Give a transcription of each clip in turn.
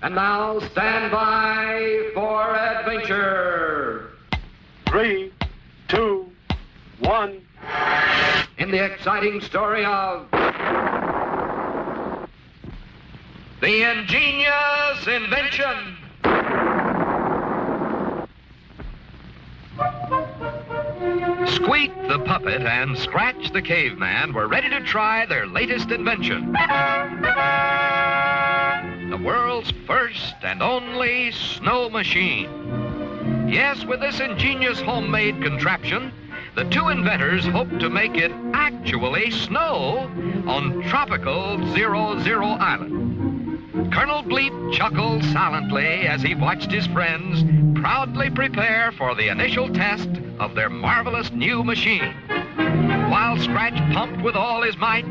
And now stand by for adventure. 3, 2, 1. In the exciting story of the Ingenious Invention. Squeak the puppet and Scratch the caveman were ready to try their latest invention. The world's first and only snow machine. Yes, with this ingenious homemade contraption, the two inventors hope to make it actually snow on tropical 00 Island. Colonel Bleep chuckled silently as he watched his friends proudly prepare for the initial test of their marvelous new machine. While Scratch pumped with all his might,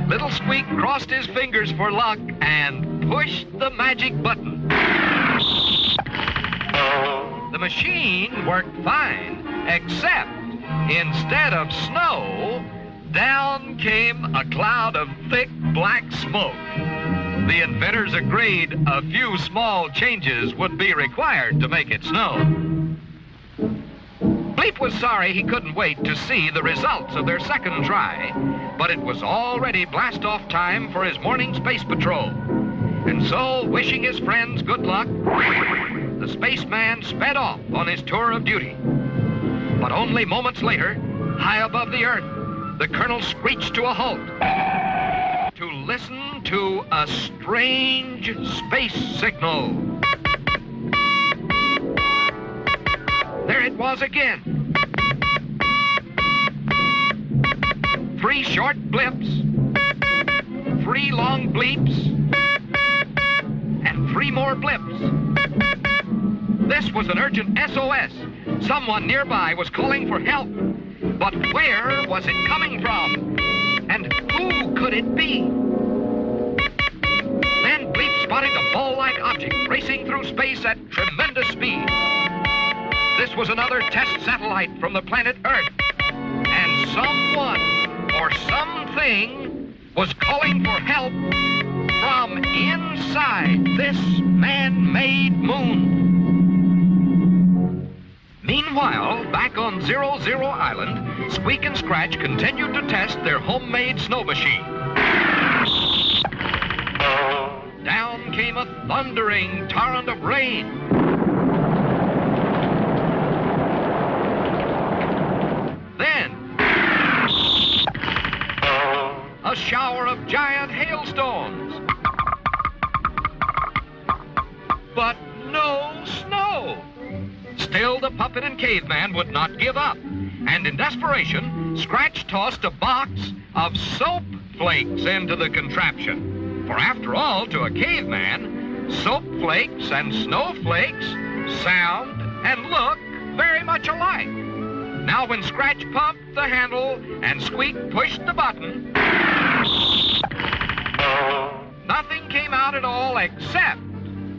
little Squeak crossed his fingers for luck and pushed the magic button. The machine worked fine, except instead of snow, down came a cloud of thick black smoke. The inventors agreed a few small changes would be required to make it snow. Bleep was sorry he couldn't wait to see the results of their second try, but it was already blast-off time for his morning space patrol. And so, wishing his friends good luck, the spaceman sped off on his tour of duty. But only moments later, high above the Earth, the colonel screeched to a halt to listen to a strange space signal. There it was again. 3 short blips, 3 long bleeps, and 3 more blips. This was an urgent SOS. Someone nearby was calling for help. But where was it coming from? And who could it be? Then Bleep spotted a ball-like object racing through space at tremendous speed. This was another test satellite from the planet Earth. And someone or something was calling for help from inside this man-made moon. Meanwhile, back on 00 Island, Squeak and Scratch continued to test their homemade snow machine. Down came a thundering torrent of rain. Then, a shower of giant hailstones. But no snow. Still, the puppet and caveman would not give up. And in desperation, Scratch tossed a box of soap flakes into the contraption. For after all, to a caveman, soap flakes and snowflakes sound and look very much alike. Now, when Scratch pumped the handle and Squeak pushed the button, nothing came out at all except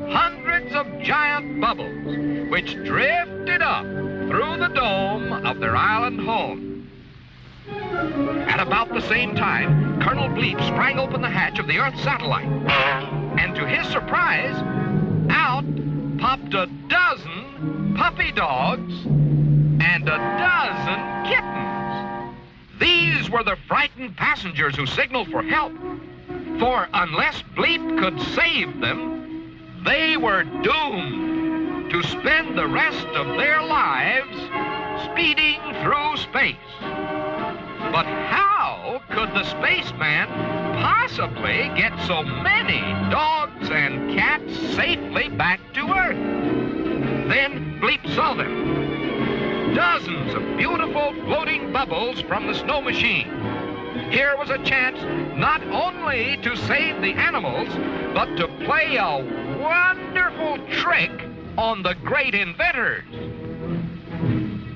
hundreds of giant bubbles, which drifted up through the dome of their island home. At about the same time, Colonel Bleep sprang open the hatch of the Earth satellite. And to his surprise, out popped a dozen puppy dogs and a dozen kittens. These were the frightened passengers who signaled for help. For unless Bleep could save them, they were doomed to spend the rest of their lives speeding through space. But how could the spaceman possibly get so many dogs and cats safely back to Earth? Then Bleep saw them. Dozens of beautiful floating bubbles from the snow machine. Here was a chance not only to save the animals, but to play a wonderful trick on the great inventors.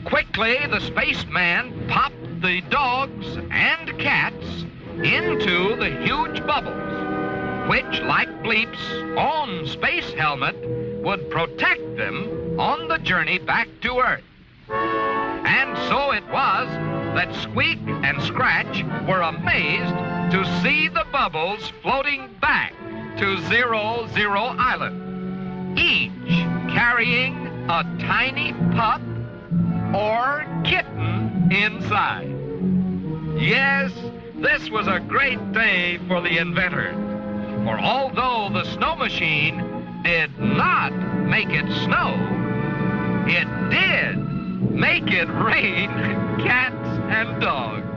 Quickly, the spaceman popped the dogs and cats into the huge bubbles, which, like Bleep's own space helmet, would protect them on the journey back to Earth. And so it was that Squeak and Scratch were amazed to see the bubbles floating back to 00 Island. each carrying a tiny pup or kitten inside. Yes, this was a great day for the inventor, for although the snow machine did not make it snow, it did make it rain cats and dogs.